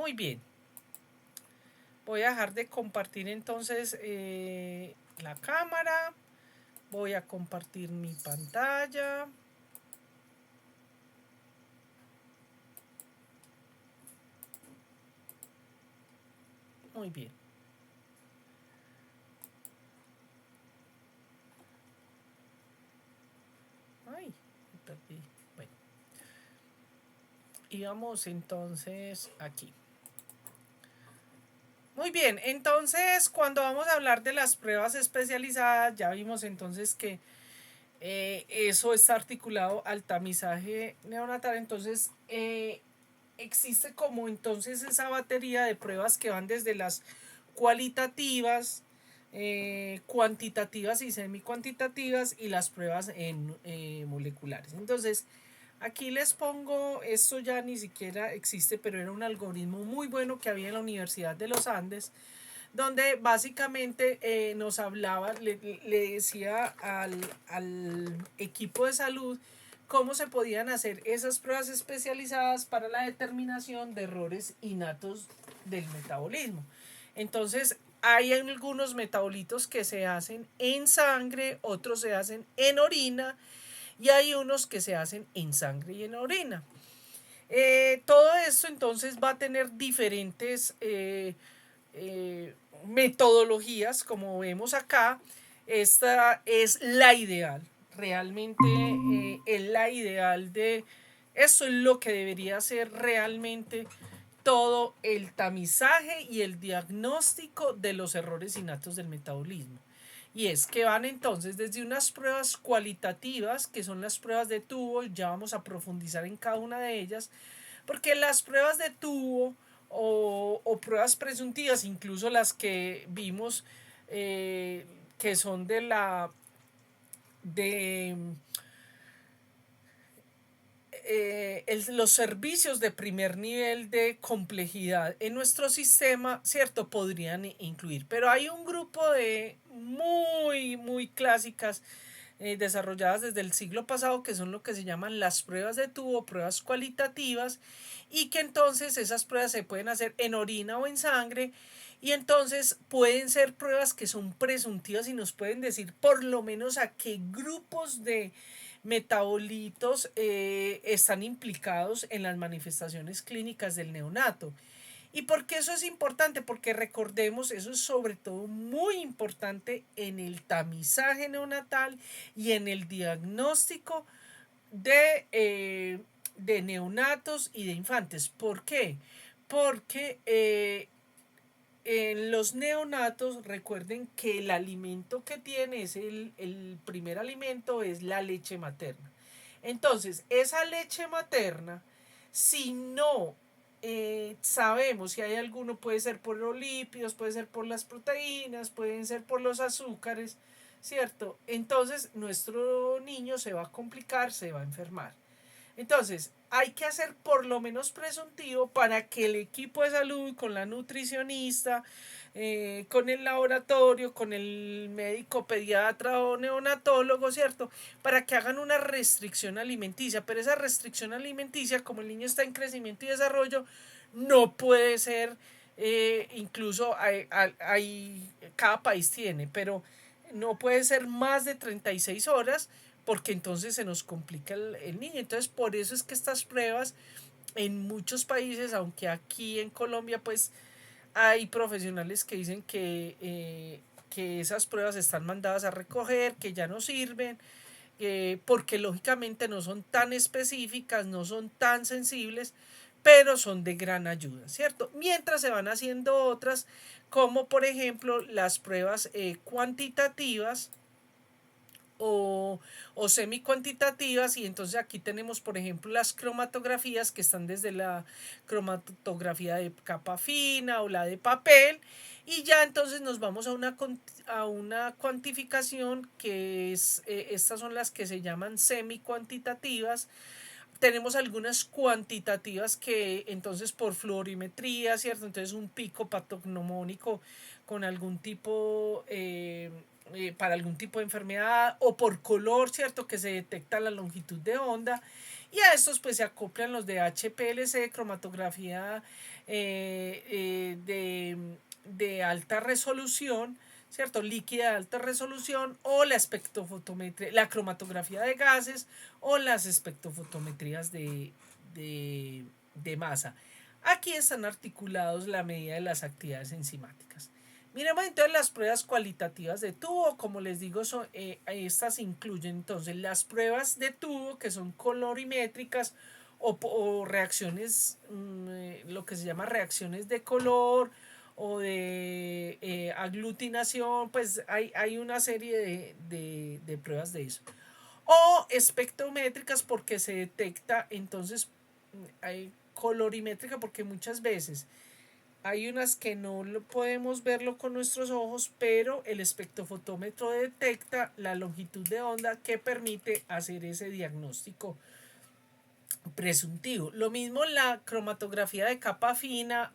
Muy bien. Voy a dejar de compartir entonces la cámara. Voy a compartir mi pantalla. Muy bien. Ay, me perdí. Bueno. Y vamos entonces aquí. Muy bien, entonces cuando vamos a hablar de las pruebas especializadas, ya vimos entonces que eso está articulado al tamizaje neonatal. Entonces existe como entonces esa batería de pruebas que van desde las cualitativas, cuantitativas y semicuantitativas y las pruebas moleculares. Entonces aquí les pongo, esto ya ni siquiera existe, pero era un algoritmo muy bueno que había en la Universidad de los Andes, donde básicamente nos hablaba, le decía al equipo de salud cómo se podían hacer esas pruebas especializadas para la determinación de errores innatos del metabolismo. Entonces, hay algunos metabolitos que se hacen en sangre, otros se hacen en orina y hay unos que se hacen en sangre y en orina. Todo esto entonces va a tener diferentes metodologías, como vemos acá. Esta es la ideal, realmente es la ideal de esto, es lo que debería ser realmente todo el tamizaje y el diagnóstico de los errores innatos del metabolismo. Y es que van entonces desde unas pruebas cualitativas, que son las pruebas de tubo, ya vamos a profundizar en cada una de ellas, porque las pruebas de tubo o pruebas presuntivas, incluso las que vimos que son de los servicios de primer nivel de complejidad en nuestro sistema, cierto, podrían incluir. Pero hay un grupo de muy clásicas desarrolladas desde el siglo pasado, que son lo que se llaman las pruebas de tubo, pruebas cualitativas, y que entonces esas pruebas se pueden hacer en orina o en sangre, y entonces pueden ser pruebas que son presuntivas y nos pueden decir por lo menos a qué grupos de metabolitos están implicados en las manifestaciones clínicas del neonato. ¿Y por qué eso es importante? Porque recordemos, eso es sobre todo muy importante en el tamizaje neonatal y en el diagnóstico de neonatos y de infantes. ¿Por qué? Porque en los neonatos recuerden que el alimento que tiene es el primer alimento es la leche materna. Entonces, esa leche materna, si no sabemos si hay alguno, puede ser por los lípidos, puede ser por las proteínas, pueden ser por los azúcares, ¿cierto? Entonces, nuestro niño se va a complicar, se va a enfermar. Entonces, hay que hacer por lo menos presuntivo para que el equipo de salud, con la nutricionista, con el laboratorio, con el médico pediatra o neonatólogo, ¿cierto? Para que hagan una restricción alimenticia. Pero esa restricción alimenticia, como el niño está en crecimiento y desarrollo, no puede ser, incluso cada país tiene, pero no puede ser más de 36 horas porque entonces se nos complica el niño. Entonces, por eso es que estas pruebas en muchos países, aunque aquí en Colombia pues hay profesionales que dicen que esas pruebas están mandadas a recoger, que ya no sirven, porque lógicamente no son tan específicas, no son tan sensibles, pero son de gran ayuda, ¿cierto? Mientras se van haciendo otras, como por ejemplo las pruebas cuantitativas, o semi-cuantitativas, y entonces aquí tenemos por ejemplo las cromatografías que están desde la cromatografía de capa fina o la de papel, y ya entonces nos vamos a una cuantificación que es, estas son las que se llaman semi-cuantitativas. Tenemos algunas cuantitativas que entonces por fluorimetría, ¿cierto? Entonces un pico patognomónico con algún tipo, para algún tipo de enfermedad, o por color, ¿cierto? Que se detecta la longitud de onda. Y a estos pues se acoplan los de HPLC, cromatografía de alta resolución, ¿cierto? Líquida de alta resolución, o la espectrofotometría, la cromatografía de gases, o las espectrofotometrías de masa. Aquí están articulados la medida de las actividades enzimáticas. Miremos entonces las pruebas cualitativas de tubo. Como les digo, estas incluyen entonces las pruebas de tubo, que son colorimétricas, o reacciones, lo que se llama reacciones de color, o de aglutinación. Pues hay una serie de pruebas de eso. O espectrométricas, porque se detecta entonces, hay colorimétrica, porque muchas veces hay unas que no lo podemos verlo con nuestros ojos, pero el espectrofotómetro detecta la longitud de onda que permite hacer ese diagnóstico presuntivo. Lo mismo la cromatografía de capa fina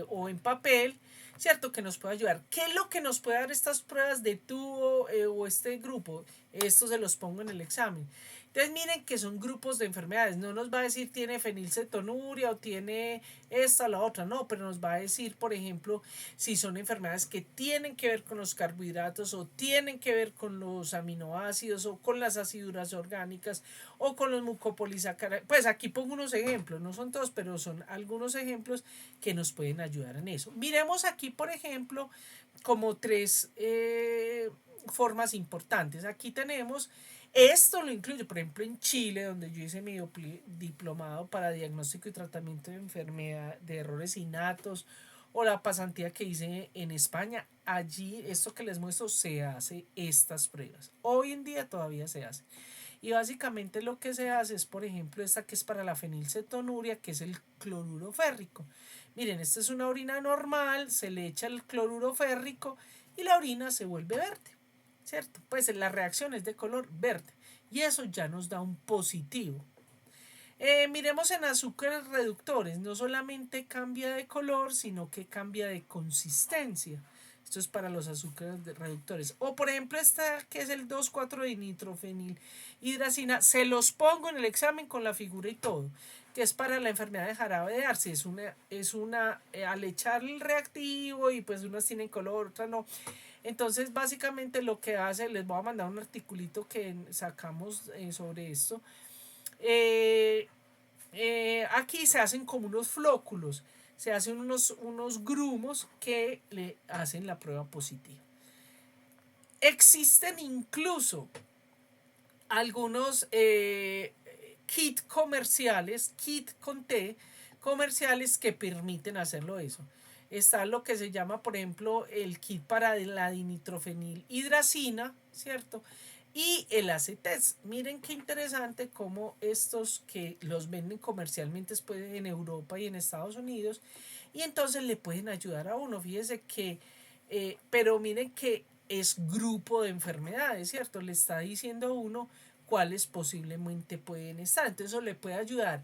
o en papel, ¿cierto? Que nos puede ayudar. ¿Qué es lo que nos puede dar estas pruebas de tubo o este grupo? Esto se los pongo en el examen. Entonces miren que son grupos de enfermedades. No nos va a decir tiene fenilcetonuria o tiene esta o la otra. No, pero nos va a decir, por ejemplo, si son enfermedades que tienen que ver con los carbohidratos, o tienen que ver con los aminoácidos, o con las aciduras orgánicas, o con los mucopolisacáridos. Pues aquí pongo unos ejemplos, no son todos, pero son algunos ejemplos que nos pueden ayudar en eso. Miremos aquí, por ejemplo, como tres formas importantes. Aquí tenemos, esto lo incluye, por ejemplo, en Chile, donde yo hice mi diplomado para diagnóstico y tratamiento de enfermedad de errores innatos, o la pasantía que hice en España. Allí, esto que les muestro, se hace estas pruebas. Hoy en día todavía se hace. Y básicamente lo que se hace es, por ejemplo, esta que es para la fenilcetonuria, que es el cloruro férrico. Miren, esta es una orina normal, se le echa el cloruro férrico y la orina se vuelve verde, ¿cierto? Pues la reacción es de color verde y eso ya nos da un positivo. Miremos en azúcares reductores, no solamente cambia de color, sino que cambia de consistencia. Esto es para los azúcares reductores. O por ejemplo esta que es el 2,4-dinitrofenilhidracina, se los pongo en el examen con la figura y todo, que es para la enfermedad de jarabe de Arce. Es una al echar el reactivo, y pues unas tienen color, otras no. Entonces básicamente lo que hace, les voy a mandar un articulito que sacamos sobre esto. Aquí se hacen como unos flóculos, se hacen unos grumos que le hacen la prueba positiva. Existen incluso algunos kit comerciales, kit con T, comerciales, que permiten hacerlo eso. Está lo que se llama, por ejemplo, el kit para la dinitrofenilhidracina, ¿cierto? Y el ACTES. Miren qué interesante cómo estos que los venden comercialmente después en Europa y en Estados Unidos, y entonces le pueden ayudar a uno. Fíjese que, pero miren que es grupo de enfermedades, ¿cierto? Le está diciendo a uno cuáles posiblemente pueden estar. Entonces eso le puede ayudar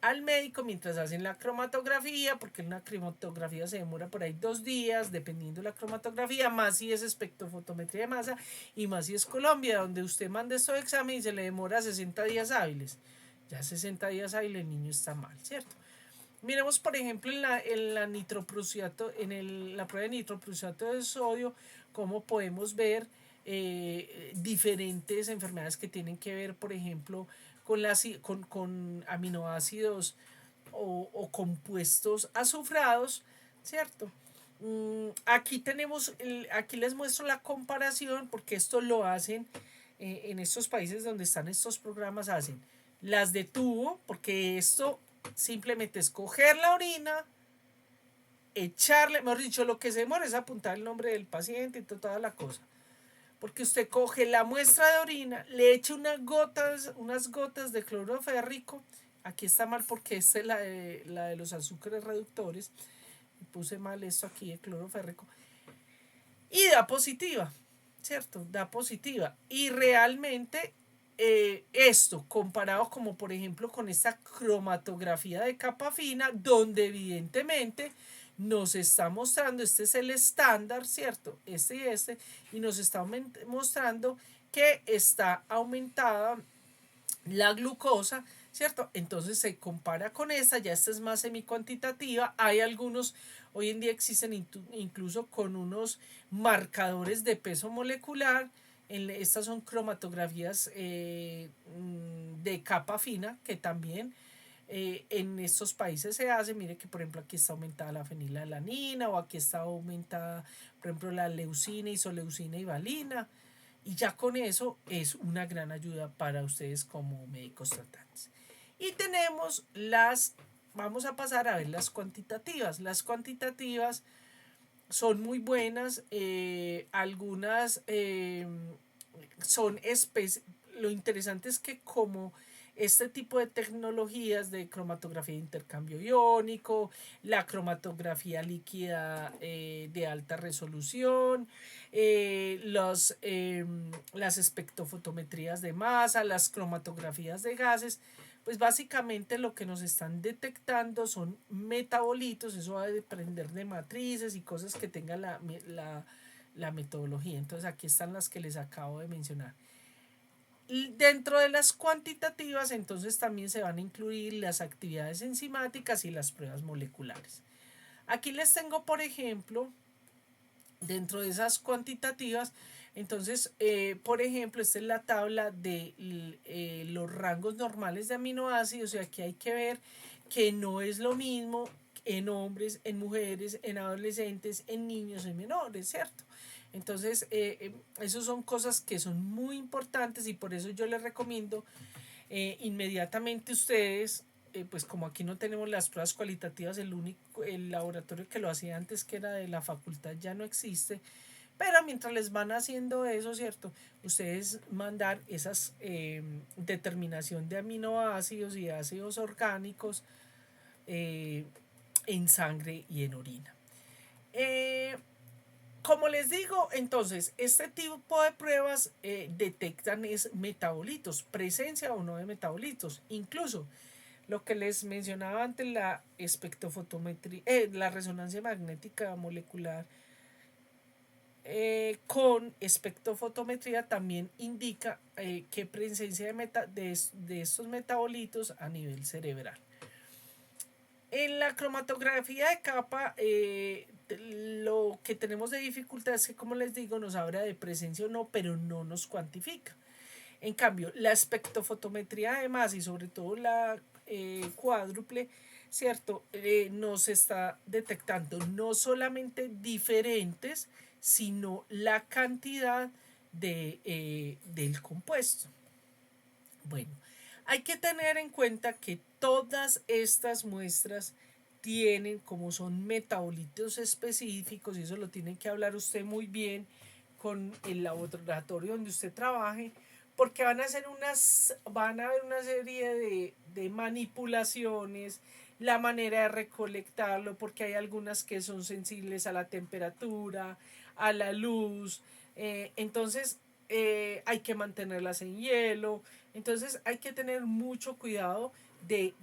al médico mientras hacen la cromatografía, porque una cromatografía se demora por ahí 2 días, dependiendo de la cromatografía, más si es espectrofotometría de masa, y más si es Colombia, donde usted manda estos exámenes y se le demora 60 días hábiles. Ya 60 días hábiles el niño está mal, ¿cierto? Miremos, por ejemplo, en la nitroprusiato, la prueba de nitroprusiato de sodio, cómo podemos ver diferentes enfermedades que tienen que ver, por ejemplo, con aminoácidos o compuestos azufrados, ¿cierto? Aquí aquí les muestro la comparación, porque esto lo hacen en estos países donde están estos programas, hacen las de tubo, porque esto simplemente es coger la orina, echarle, mejor dicho, lo que se demora es apuntar el nombre del paciente y toda la cosa. Porque usted coge la muestra de orina, le echa unas gotas de cloruro férrico. Aquí está mal porque esta es la de los azúcares reductores. Puse mal esto aquí de cloruro férrico. Y da positiva, ¿cierto? Da positiva. Y realmente esto, comparado como por ejemplo con esta cromatografía de capa fina, donde evidentemente nos está mostrando, este es el estándar, ¿cierto? Y nos está mostrando que está aumentada la glucosa, ¿cierto? Entonces se compara con esta, ya esta es más semi-cuantitativa. Hay algunos, hoy en día existen incluso con unos marcadores de peso molecular. Estas son cromatografías de capa fina que también en estos países se hace. Mire que por ejemplo aquí está aumentada la fenilalanina o aquí está aumentada por ejemplo la leucina, isoleucina y valina. Y ya con eso es una gran ayuda para ustedes como médicos tratantes. Y tenemos vamos a pasar a ver las cuantitativas. Las cuantitativas son muy buenas, algunas son lo interesante es que como este tipo de tecnologías de cromatografía de intercambio iónico, la cromatografía líquida de alta resolución, las espectrofotometrías de masa, las cromatografías de gases, pues básicamente lo que nos están detectando son metabolitos. Eso va a depender de matrices y cosas que tenga la metodología. Entonces aquí están las que les acabo de mencionar. Y dentro de las cuantitativas, entonces también se van a incluir las actividades enzimáticas y las pruebas moleculares. Aquí les tengo, por ejemplo, dentro de esas cuantitativas, entonces, por ejemplo, esta es la tabla de los rangos normales de aminoácidos. Y aquí hay que ver que no es lo mismo en hombres, en mujeres, en adolescentes, en niños, en menores, ¿cierto? Entonces, esas son cosas que son muy importantes y por eso yo les recomiendo inmediatamente ustedes, pues como aquí no tenemos las pruebas cualitativas, el laboratorio que lo hacía antes, que era de la facultad, ya no existe. Pero mientras les van haciendo eso, ¿cierto? Ustedes mandar esas determinación de aminoácidos y ácidos orgánicos eh, en sangre y en orina. Como les digo, entonces, este tipo de pruebas detectan es metabolitos, presencia o no de metabolitos. Incluso lo que les mencionaba antes, la espectrofotometría, la resonancia magnética molecular con espectrofotometría también indica qué presencia de estos metabolitos a nivel cerebral. En la cromatografía de capa, lo que tenemos de dificultad es que, como les digo, nos habla de presencia o no, pero no nos cuantifica. En cambio, la espectrofotometría además, y sobre todo la cuádruple, ¿cierto? Nos está detectando no solamente diferentes, sino la cantidad del compuesto. Bueno, hay que tener en cuenta que todas estas muestras tienen, como son metabolitos específicos, y eso lo tiene que hablar usted muy bien con el laboratorio donde usted trabaje, porque van a haber una serie de manipulaciones, la manera de recolectarlo, porque hay algunas que son sensibles a la temperatura, a la luz, entonces hay que mantenerlas en hielo. Entonces hay que tener mucho cuidado de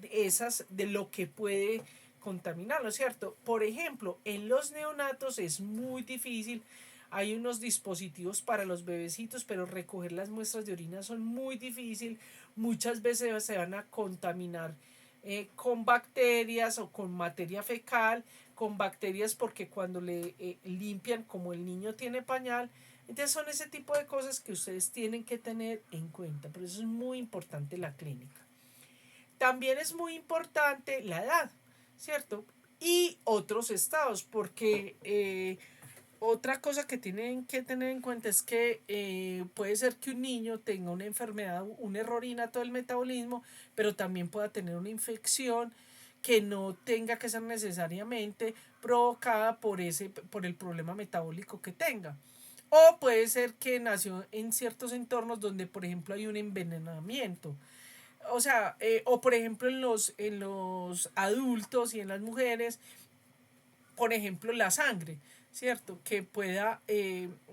lo que puede contaminarlo, ¿cierto? Por ejemplo, en los neonatos es muy difícil. Hay unos dispositivos para los bebecitos, pero recoger las muestras de orina son muy difícil. Muchas veces se van a contaminar con bacterias o con materia fecal, con bacterias porque cuando le limpian, como el niño tiene pañal, entonces son ese tipo de cosas que ustedes tienen que tener en cuenta. Por eso es muy importante la clínica. También es muy importante la edad, ¿cierto? Y otros estados, porque otra cosa que tienen que tener en cuenta es que puede ser que un niño tenga una enfermedad, un error innato del metabolismo, pero también pueda tener una infección que no tenga que ser necesariamente provocada por el problema metabólico que tenga. O puede ser que nació en ciertos entornos donde, por ejemplo, hay un envenenamiento. O sea, o por ejemplo en los adultos y en las mujeres, por ejemplo, la sangre, ¿cierto? Que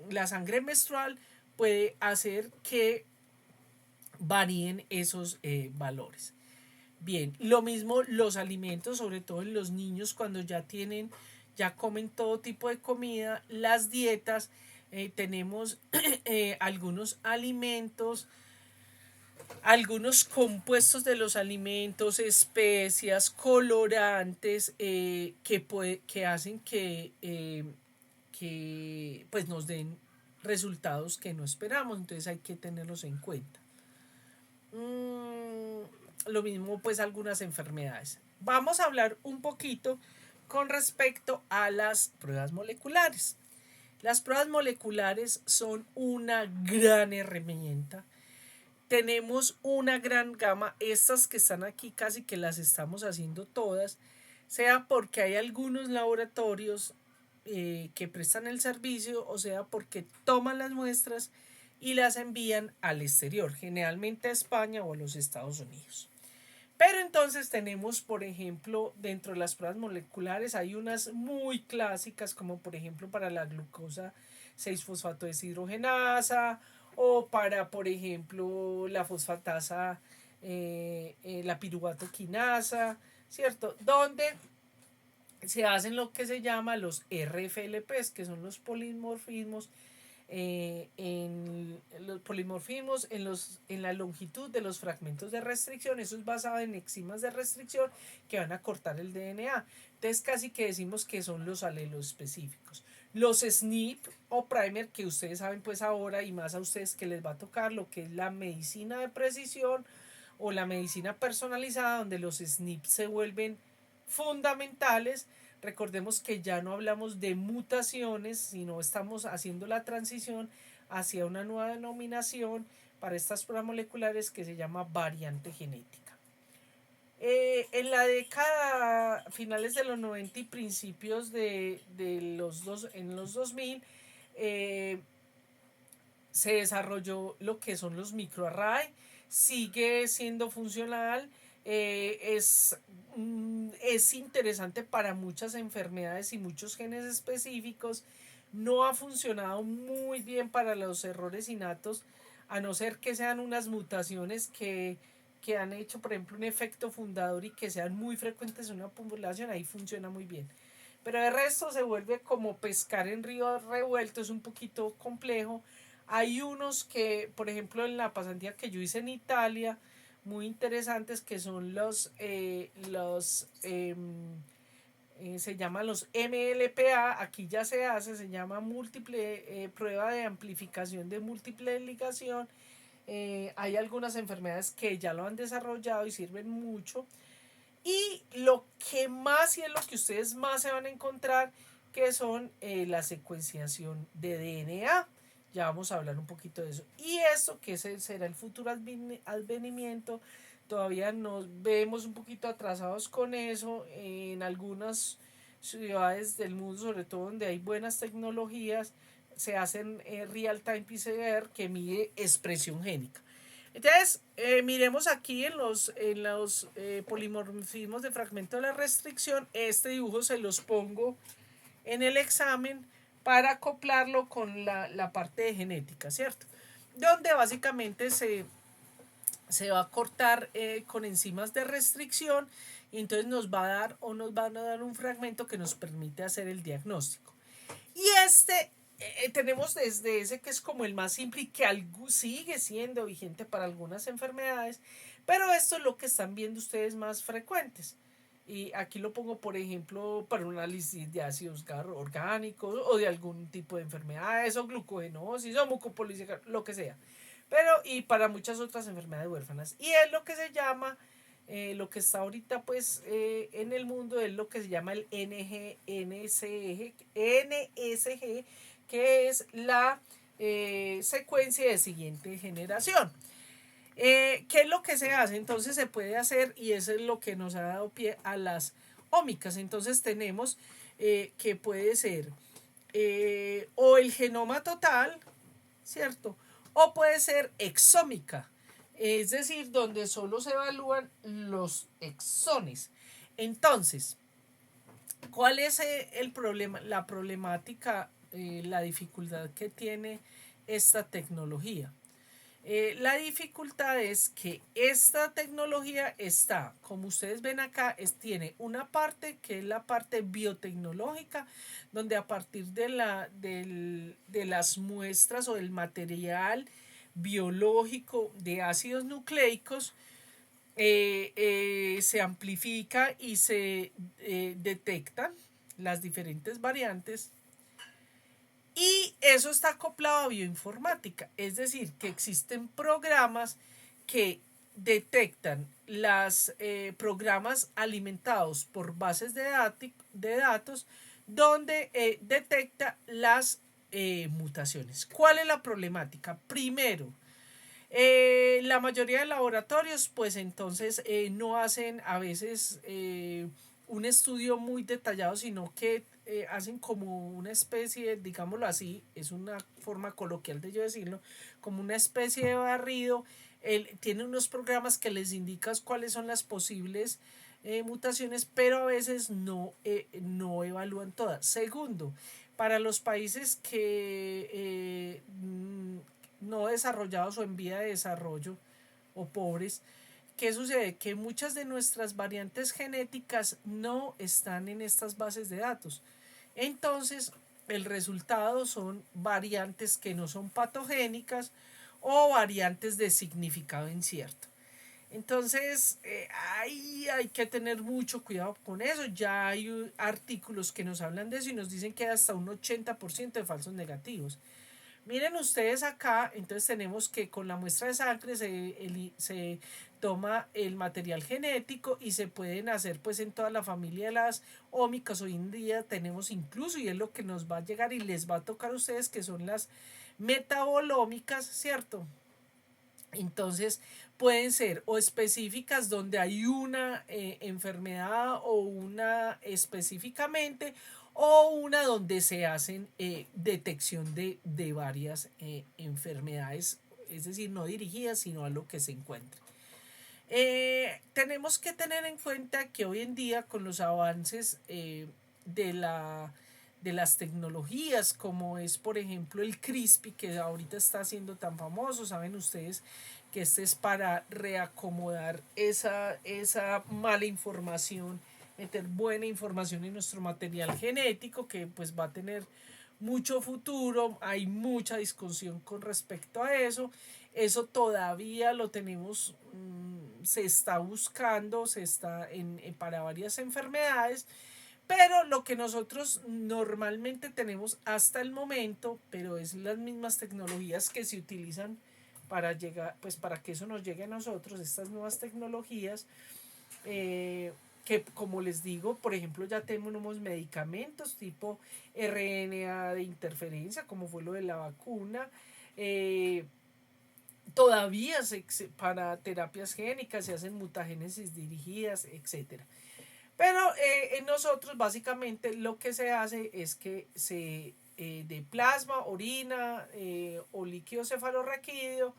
la sangre menstrual puede hacer que varíen esos valores. Bien, lo mismo los alimentos, sobre todo en los niños cuando ya comen todo tipo de comida, las dietas, tenemos algunos alimentos algunos compuestos de los alimentos, especias, colorantes que hacen que pues nos den resultados que no esperamos, entonces hay que tenerlos en cuenta. Lo mismo pues algunas enfermedades. Vamos a hablar un poquito con respecto a las pruebas moleculares. Las pruebas moleculares son una gran herramienta. Tenemos una gran gama, estas que están aquí casi que las estamos haciendo todas, sea porque hay algunos laboratorios que prestan el servicio, o sea porque toman las muestras y las envían al exterior, generalmente a España o a los Estados Unidos. Pero entonces tenemos, por ejemplo, dentro de las pruebas moleculares hay unas muy clásicas, como por ejemplo para la glucosa 6-fosfato deshidrogenasa o para, por ejemplo, la fosfatasa, la piruvato quinasa, ¿cierto? Donde se hacen lo que se llama los RFLPs, que son los polimorfismos en los polimorfismos en la longitud de los fragmentos de restricción. Eso es basado en enzimas de restricción que van a cortar el DNA. Entonces casi que decimos que son los alelos específicos. Los SNP o primer, que ustedes saben pues ahora, y más a ustedes que les va a tocar lo que es la medicina de precisión o la medicina personalizada, donde los SNP se vuelven fundamentales. Recordemos que ya no hablamos de mutaciones, sino estamos haciendo la transición hacia una nueva denominación para estas pruebas moleculares que se llama variante genética. En la década, finales de los 90 y principios en los 2000, se desarrolló lo que son los microarray, sigue siendo funcional, es interesante para muchas enfermedades y muchos genes específicos. No ha funcionado muy bien para los errores innatos, a no ser que sean unas mutaciones que han hecho, por ejemplo, un efecto fundador y que sean muy frecuentes en una población, ahí funciona muy bien. Pero el resto se vuelve como pescar en río revuelto, es un poquito complejo. Hay unos que, por ejemplo, en la pasantía que yo hice en Italia, muy interesantes, que son se llaman los MLPA, aquí ya se hace, se llama múltiple prueba de amplificación de múltiple ligación. Hay algunas enfermedades que ya lo han desarrollado y sirven mucho. Y lo que más y es lo que ustedes más se van a encontrar, que son la secuenciación de DNA. Ya vamos a hablar un poquito de eso. Y esto, que será el futuro advenimiento, todavía nos vemos un poquito atrasados con eso en algunas ciudades del mundo, sobre todo donde hay buenas tecnologías, se hacen real-time PCR que mide expresión génica. Entonces, miremos aquí en los polimorfismos de fragmento de la restricción. Este dibujo se los pongo en el examen para acoplarlo con la parte de genética, ¿cierto? Donde básicamente se va a cortar con enzimas de restricción y entonces nos va a dar o nos van a dar un fragmento que nos permite hacer el diagnóstico. Y tenemos desde ese que es como el más simple y que sigue siendo vigente para algunas enfermedades, pero esto es lo que están viendo ustedes más frecuentes. Y aquí lo pongo, por ejemplo, para un análisis de ácidos orgánicos o de algún tipo de enfermedades o glucogenosis o mucopolisacáridos, lo que sea. Pero, y para muchas otras enfermedades huérfanas. Y es lo que se llama, lo que está ahorita pues en el mundo es lo que se llama el NSG, que es la secuencia de siguiente generación. ¿Qué es lo que se hace? Entonces se puede hacer, y eso es lo que nos ha dado pie a las ómicas. Entonces tenemos que puede ser o el genoma total, ¿cierto? O puede ser exómica, es decir, donde solo se evalúan los exones. Entonces, ¿cuál es el problema? La problemática, la dificultad que tiene esta tecnología. La dificultad es que esta tecnología está, como ustedes ven acá, tiene una parte que es la parte biotecnológica, donde a partir de las muestras o del material biológico de ácidos nucleicos, se amplifica y se detectan las diferentes variantes, y eso está acoplado a bioinformática, es decir, que existen programas que detectan los programas alimentados por bases de datos donde detecta las mutaciones. ¿Cuál es la problemática? Primero, la mayoría de laboratorios pues entonces no hacen a veces un estudio muy detallado, sino que hacen como una especie, digámoslo así, es una forma coloquial de yo decirlo, como una especie de barrido. Tiene unos programas que les indican cuáles son las posibles mutaciones, pero a veces no evalúan todas. Segundo, para los países que no desarrollados o en vía de desarrollo o pobres, ¿qué sucede? Que muchas de nuestras variantes genéticas no están en estas bases de datos. Entonces, el resultado son variantes que no son patogénicas o variantes de significado incierto. Entonces, hay que tener mucho cuidado con eso. Ya hay artículos que nos hablan de eso y nos dicen que hay hasta un 80% de falsos negativos. Miren ustedes acá, entonces tenemos que con la muestra de sangre se toma el material genético y se pueden hacer pues en toda la familia de las ómicas. Hoy en día tenemos incluso, y es lo que nos va a llegar y les va a tocar a ustedes, que son las metabolómicas, ¿cierto? Entonces pueden ser o específicas donde hay una enfermedad o una específicamente, o una donde se hacen detección de varias enfermedades, es decir, no dirigidas sino a lo que se encuentra. Tenemos que tener en cuenta que hoy en día con los avances de la de las tecnologías, como es por ejemplo el CRISPR, que ahorita está siendo tan famoso. Saben ustedes que este es para reacomodar esa mala información, meter buena información en nuestro material genético, que pues va a tener mucho futuro. Hay mucha discusión con respecto a eso. Eso todavía lo tenemos, se está buscando, se está para varias enfermedades, pero lo que nosotros normalmente tenemos hasta el momento, pero es las mismas tecnologías que se utilizan para llegar, pues para que eso nos llegue a nosotros, estas nuevas tecnologías, que como les digo, por ejemplo, ya tenemos medicamentos tipo RNA de interferencia, como fue lo de la vacuna. Todavía para terapias génicas se hacen mutagénesis dirigidas, etcétera. Pero en nosotros básicamente lo que se hace es que de plasma, orina o líquido cefalorraquídeo,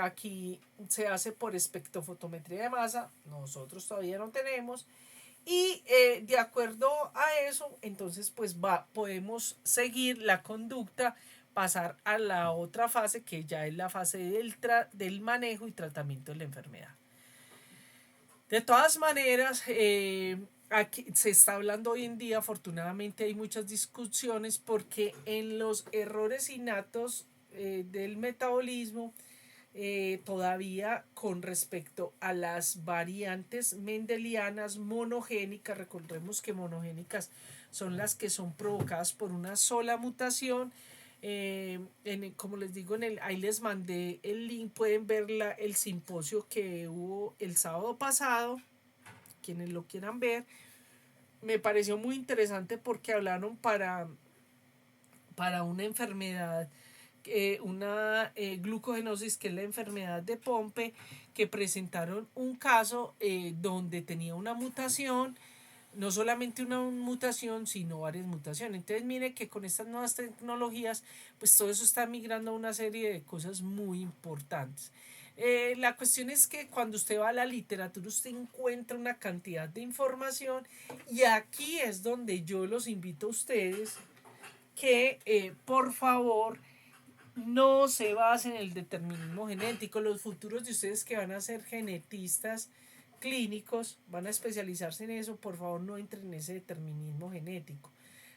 aquí se hace por espectrofotometría de masa. Nosotros todavía no tenemos. Y de acuerdo a eso, entonces pues podemos seguir la conducta, pasar a la otra fase, que ya es la fase del manejo y tratamiento de la enfermedad. De todas maneras, aquí se está hablando hoy en día, afortunadamente hay muchas discusiones, porque en los errores innatos del metabolismo, todavía con respecto a las variantes mendelianas monogénicas, recordemos que monogénicas son las que son provocadas por una sola mutación. Como les digo, ahí les mandé el link, pueden ver el simposio que hubo el sábado pasado, quienes lo quieran ver. Me pareció muy interesante porque hablaron para una enfermedad, una glucogenosis, que es la enfermedad de Pompe, que presentaron un caso donde tenía una mutación, no solamente una mutación, sino varias mutaciones. Entonces mire que con estas nuevas tecnologías, pues todo eso está migrando a una serie de cosas muy importantes. La cuestión es que cuando usted va a la literatura, usted encuentra una cantidad de información, y aquí es donde yo los invito a ustedes que por favor no se basen en el determinismo genético. Los futuros de ustedes que van a ser genetistas clínicos, van a especializarse en eso, por favor no entren en ese determinismo genético.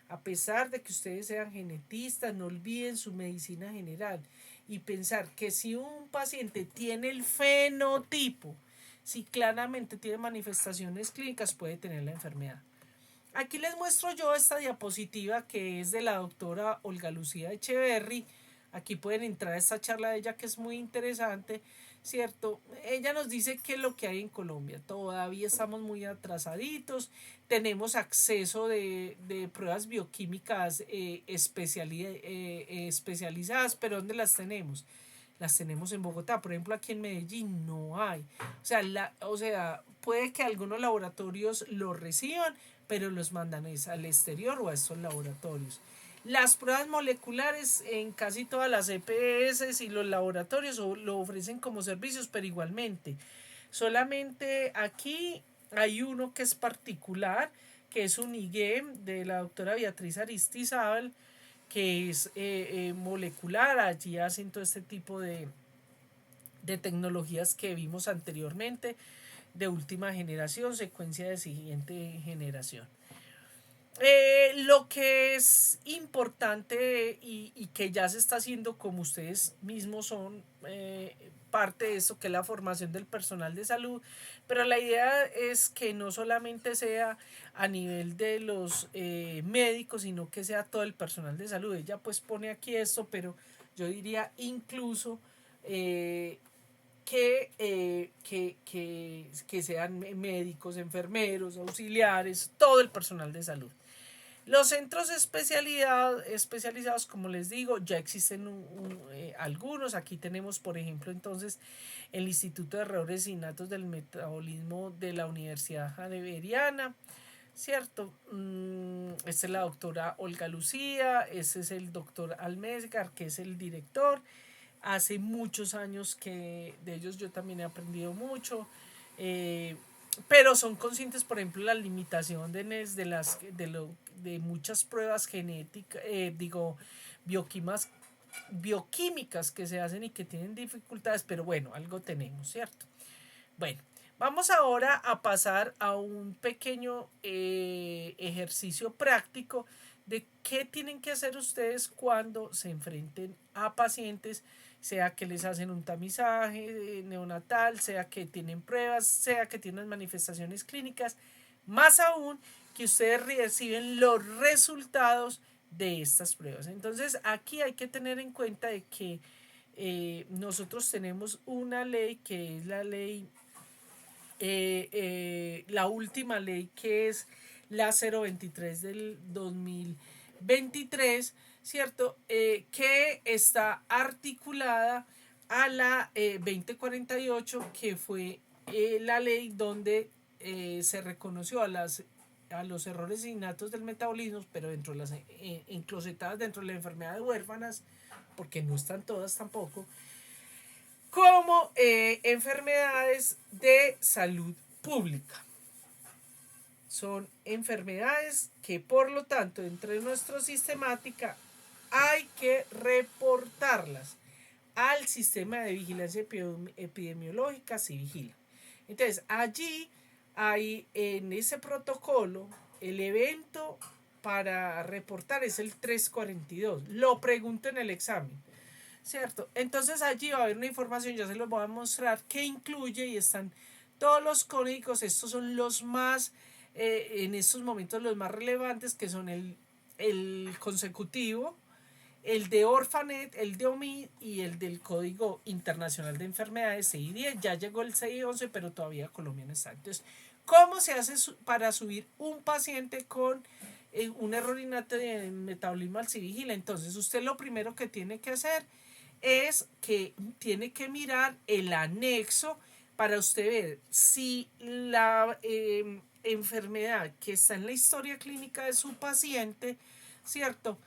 A pesar de que ustedes sean genetistas, no olviden su medicina general. y pensar que si un paciente tiene el fenotipo, si claramente tiene manifestaciones clínicas, puede tener la enfermedad. Aquí les muestro yo esta diapositiva que es de la doctora Olga Lucía Echeverry. Aquí pueden entrar a esta charla de ella que es muy interesante, ¿cierto? Ella nos dice qué es lo que hay en Colombia. Todavía estamos muy atrasaditos. Tenemos acceso de pruebas bioquímicas especializadas, pero ¿dónde las tenemos? Las tenemos en Bogotá. Por ejemplo, aquí en Medellín no hay. O sea, puede que algunos laboratorios lo reciban, pero los mandan al exterior o a estos laboratorios. Las pruebas moleculares en casi todas las EPS y los laboratorios lo ofrecen como servicios, pero igualmente. Solamente aquí hay uno que es particular, que es un IGEM de la doctora Beatriz Aristizábal, que es molecular. Allí hacen todo este tipo de tecnologías que vimos anteriormente, de última generación, secuencia de siguiente generación. Lo que es importante y que ya se está haciendo, como ustedes mismos son parte de eso, que es la formación del personal de salud, pero la idea es que no solamente sea a nivel de los médicos, sino que sea todo el personal de salud. Ella pues pone aquí esto, pero yo diría incluso que sean médicos, enfermeros, auxiliares, todo el personal de salud. Los centros especializados, como les digo, ya existen algunos. Aquí tenemos, por ejemplo, entonces el Instituto de Errores Innatos del Metabolismo de la Universidad Javeriana, ¿cierto? Esta es la doctora Olga Lucía, ese es el doctor Almezgar, que es el director. Hace muchos años que de ellos yo también he aprendido mucho. Pero son conscientes, por ejemplo, la limitación de muchas pruebas genéticas, bioquímicas que se hacen y que tienen dificultades, pero bueno, algo tenemos, ¿cierto? Bueno, vamos ahora a pasar a un pequeño ejercicio práctico de qué tienen que hacer ustedes cuando se enfrenten a pacientes, sea que les hacen un tamizaje neonatal, sea que tienen pruebas, sea que tienen manifestaciones clínicas, más aún que ustedes reciben los resultados de estas pruebas. Entonces aquí hay que tener en cuenta de que nosotros tenemos una ley que es la ley, la última ley, que es la 023 del 2023, ¿cierto? Que está articulada a la 2048, que fue la ley donde se reconoció a los errores innatos del metabolismo, pero dentro de las enclosetadas dentro de las enfermedades huérfanas, porque no están todas tampoco, como enfermedades de salud pública. Son enfermedades que, por lo tanto, dentro de nuestra sistemática hay que reportarlas al sistema de vigilancia epidemiológica, Civigila. Entonces, allí hay en ese protocolo el evento para reportar es el 342. Lo pregunto en el examen, ¿cierto? Entonces allí va a haber una información, ya se los voy a mostrar, que incluye y están todos los códigos. Estos son los más, en estos momentos los más relevantes, que son el consecutivo, el de Orphanet, el de OMID y el del Código Internacional de Enfermedades, CI10. Ya llegó el CI11, pero todavía Colombia no está. Entonces, ¿cómo se hace para subir un paciente con un error innato de metabolismo al Civigila? Entonces, usted lo primero que tiene que hacer es que tiene que mirar el anexo para usted ver si la enfermedad que está en la historia clínica de su paciente, ¿cierto?,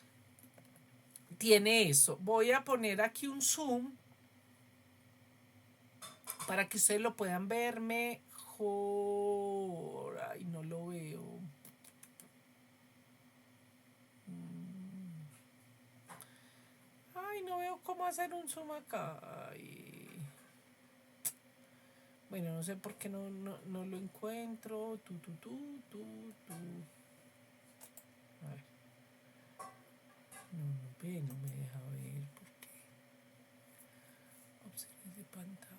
tiene eso. Voy a poner aquí un zoom para que ustedes lo puedan ver mejor. Ay, no lo veo. Ay, no veo cómo hacer un zoom acá. Ay. Bueno, no sé por qué no lo encuentro. A ver. No me deja ver. ¿Por qué? pantalla.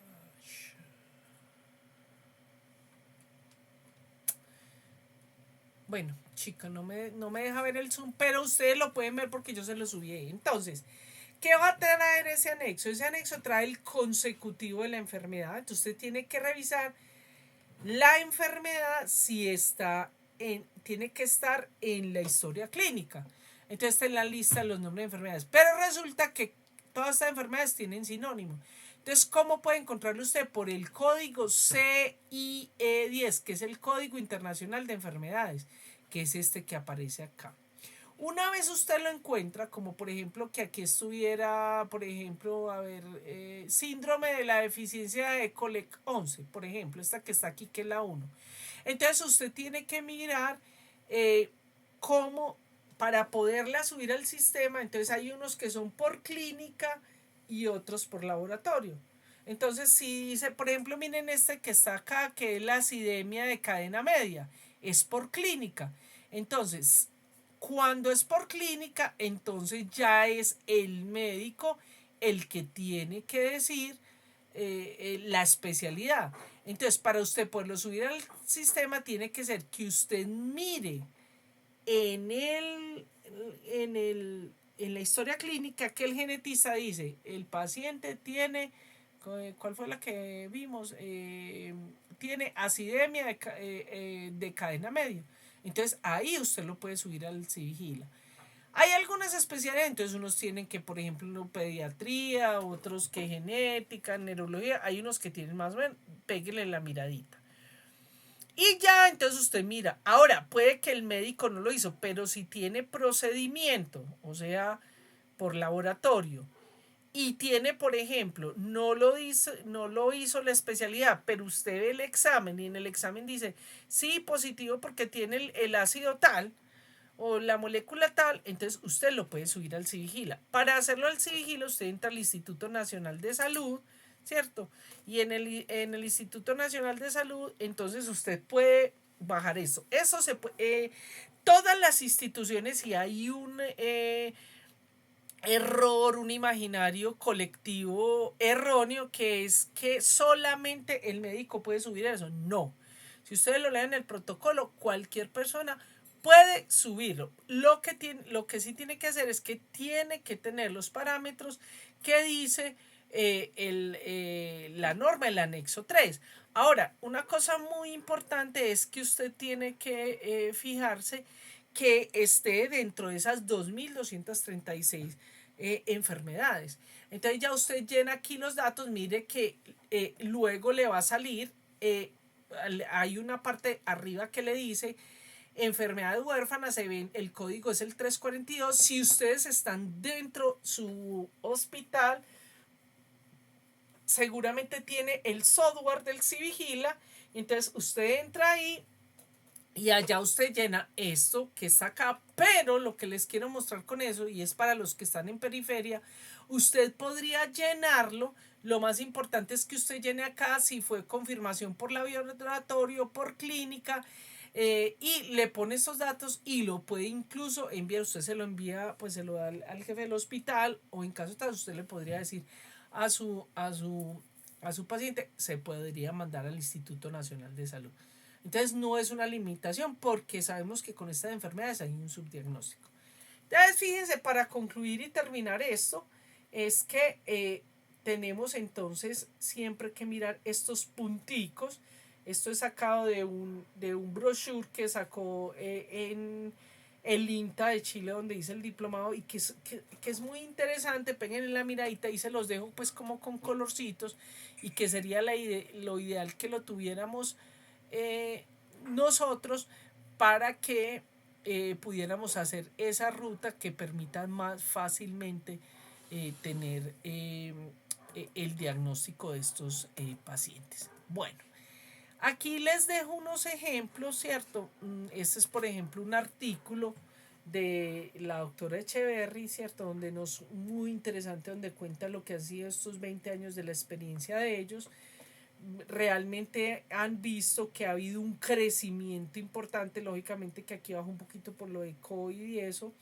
Bueno, chica, no me deja ver el Zoom, pero ustedes lo pueden ver porque yo se lo subí ahí. Entonces, ¿qué va a traer ese anexo? Ese anexo trae el consecutivo de la enfermedad. Entonces usted tiene que revisar la enfermedad si tiene que estar en la historia clínica. Entonces está en la lista de los nombres de enfermedades. Pero resulta que todas estas enfermedades tienen sinónimo. Entonces, ¿cómo puede encontrarlo usted? Por el código CIE10, que es el Código Internacional de Enfermedades, que es este que aparece acá. Una vez usted lo encuentra, como por ejemplo que aquí estuviera, por ejemplo, a ver, síndrome de la deficiencia de Colec 11, por ejemplo, esta que está aquí, que es la 1. Entonces usted tiene que mirar cómo, para poderla subir al sistema, entonces hay unos que son por clínica y otros por laboratorio. Entonces, si dice, por ejemplo, miren este que está acá, que es la acidemia de cadena media, es por clínica. Entonces, cuando es por clínica, entonces ya es el médico el que tiene que decir la especialidad. Entonces, para usted poderlo subir al sistema, tiene que ser que usted mire en en la historia clínica que el genetista dice, el paciente tiene, ¿cuál fue la que vimos? Tiene acidemia de cadena media. Entonces ahí usted lo puede subir al Civigila. Hay algunas especialidades, entonces unos tienen que, por ejemplo, pediatría, otros que genética, neurología, hay unos que tienen más o menos, péguele la miradita. Y ya, entonces usted mira, ahora puede que el médico no lo hizo, pero si tiene procedimiento, o sea, por laboratorio, y tiene, por ejemplo, no lo hizo la especialidad, pero usted ve el examen y en el examen dice, sí, positivo porque tiene el ácido tal o la molécula tal, entonces usted lo puede subir al Civigila. Para hacerlo al Civigila, usted entra al Instituto Nacional de Salud, ¿cierto? Y en el Instituto Nacional de Salud, entonces usted puede bajar eso. Eso se puede. Todas las instituciones, si hay un error, un imaginario colectivo erróneo, que es que solamente el médico puede subir eso. No. Si ustedes lo leen en el protocolo, cualquier persona puede subirlo. Lo que sí tiene que hacer es que tiene que tener los parámetros que dice la norma, el anexo 3. Ahora, una cosa muy importante es que usted tiene que fijarse que esté dentro de esas 2.236 enfermedades. Entonces ya usted llena aquí los datos, mire que luego le va a salir, hay una parte arriba que le dice enfermedades huérfanas, se ven, el código es el 342. Si ustedes están dentro su hospital, seguramente tiene el software del Civigila, entonces usted entra ahí y allá usted llena esto que está acá, pero lo que les quiero mostrar con eso, y es para los que están en periferia, usted podría llenarlo. Lo más importante es que usted llene acá si fue confirmación por laboratorio, por clínica, y le pone esos datos y lo puede incluso enviar. Usted se lo envía, pues se lo da al jefe del hospital, o en caso tal, usted le podría decir a su paciente, se podría mandar al Instituto Nacional de Salud. Entonces no es una limitación porque sabemos que con estas enfermedades hay un subdiagnóstico. Entonces fíjense, para concluir y terminar esto, es que tenemos entonces siempre que mirar estos punticos. Esto es sacado de un brochure que sacó en el INTA de Chile, donde dice el diplomado, y que es muy interesante. Peguen en la miradita y se los dejo pues como con colorcitos, y que sería lo ideal que lo tuviéramos nosotros para que pudiéramos hacer esa ruta que permita más fácilmente tener el diagnóstico de estos pacientes. Bueno, aquí les dejo unos ejemplos, ¿cierto? Este es, por ejemplo, un artículo de la doctora Echeverry, ¿cierto? Donde muy interesante, donde cuenta lo que ha sido estos 20 años de la experiencia de ellos. Realmente han visto que ha habido un crecimiento importante, lógicamente que aquí baja un poquito por lo de COVID y eso,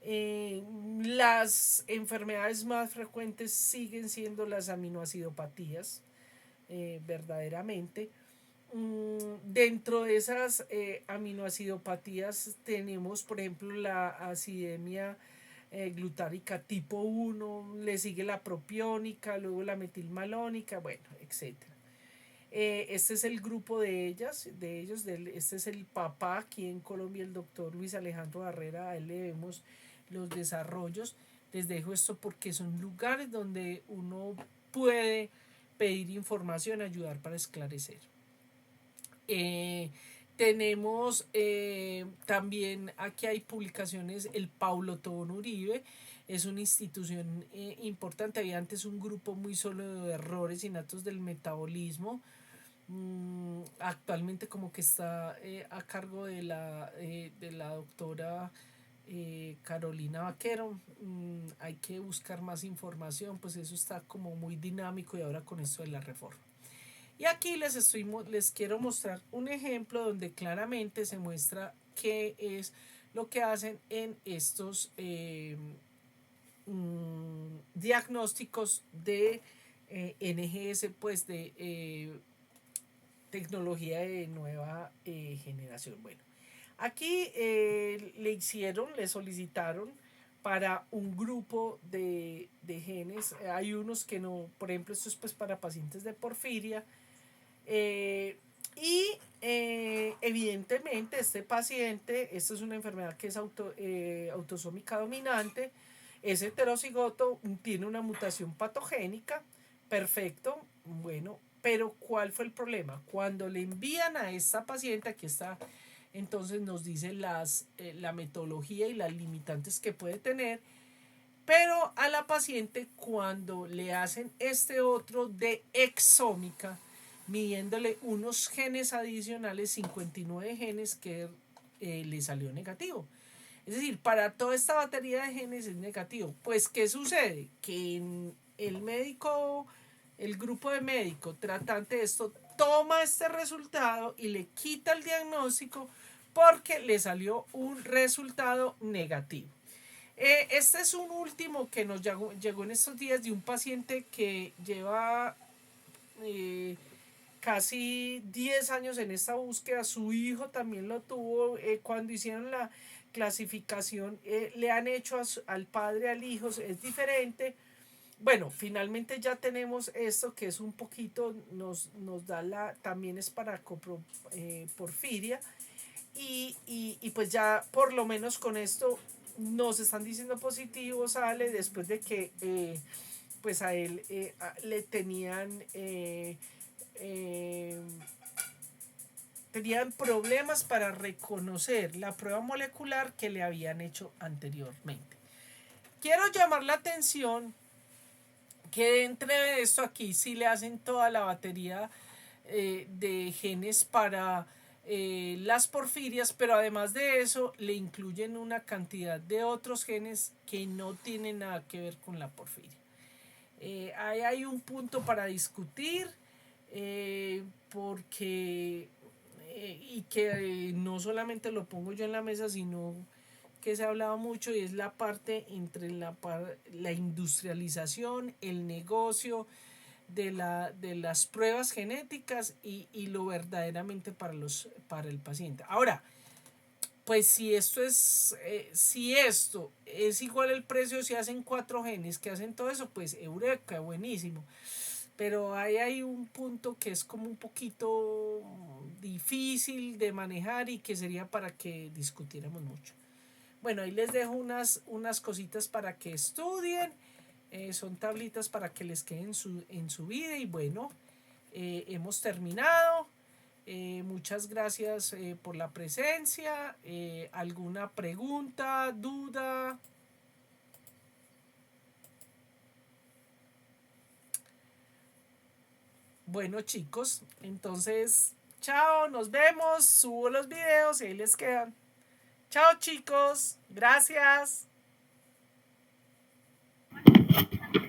Las enfermedades más frecuentes siguen siendo las aminoacidopatías, verdaderamente. Dentro de esas aminoacidopatías tenemos, por ejemplo, la acidemia glutárica tipo 1, le sigue la propiónica, luego la metilmalónica, bueno, etcétera. Este es el grupo de ellos, este es el papá aquí en Colombia, el doctor Luis Alejandro Barrera, a él le vemos los desarrollos. Les dejo esto porque son lugares donde uno puede pedir información, ayudar para esclarecer. Tenemos también aquí hay publicaciones, el Paulo Tobón Uribe es una institución importante, había antes un grupo muy solo de errores innatos del metabolismo, actualmente como que está a cargo de la doctora Carolina Vaquero. Hay que buscar más información, pues eso está como muy dinámico y ahora con esto de la reforma. Y aquí les quiero mostrar un ejemplo donde claramente se muestra qué es lo que hacen en estos diagnósticos de NGS, pues de tecnología de nueva generación. Bueno, aquí le solicitaron para un grupo de genes. Hay unos que no, por ejemplo, esto es pues para pacientes de porfiria. Evidentemente este paciente, esta es una enfermedad que es autosómica dominante, es heterocigoto, tiene una mutación patogénica, perfecto, bueno, pero ¿cuál fue el problema? Cuando le envían a esta paciente, aquí está, entonces nos dice la metodología y las limitantes que puede tener, pero a la paciente cuando le hacen este otro de exómica, midiéndole unos genes adicionales, 59 genes, que le salió negativo. Es decir, para toda esta batería de genes es negativo. Pues, ¿qué sucede? Que el grupo de médico tratante de esto toma este resultado y le quita el diagnóstico porque le salió un resultado negativo. Este es un último que nos llegó en estos días de un paciente que lleva casi 10 años en esta búsqueda. Su hijo también lo tuvo. Cuando hicieron la clasificación, le han hecho al padre, al hijo, es diferente. Bueno, finalmente ya tenemos esto que es un poquito, nos da también es para porfiria. Y pues ya por lo menos con esto nos están diciendo positivo, sale después de que pues a él le tenían problemas para reconocer la prueba molecular que le habían hecho anteriormente. Quiero llamar la atención que entre esto aquí sí le hacen toda la batería de genes para las porfirias, pero además de eso le incluyen una cantidad de otros genes que no tienen nada que ver con la porfiria. Ahí hay un punto para discutir, porque y que no solamente lo pongo yo en la mesa, sino que se ha hablado mucho, y es la parte entre la industrialización, el negocio de las pruebas genéticas y lo verdaderamente para el paciente. Ahora, pues si esto es igual el precio, si hacen 4 genes que hacen todo eso, pues eureka, buenísimo. Pero ahí hay un punto que es como un poquito difícil de manejar y que sería para que discutiéramos mucho. Bueno, ahí les dejo unas cositas para que estudien. Son tablitas para que les queden en su vida. Y bueno, hemos terminado. Muchas gracias por la presencia. ¿Alguna pregunta, duda? Bueno, chicos, entonces, chao, nos vemos. Subo los videos y ahí les quedan. Chao, chicos. Gracias.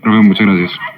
Profe, muchas gracias.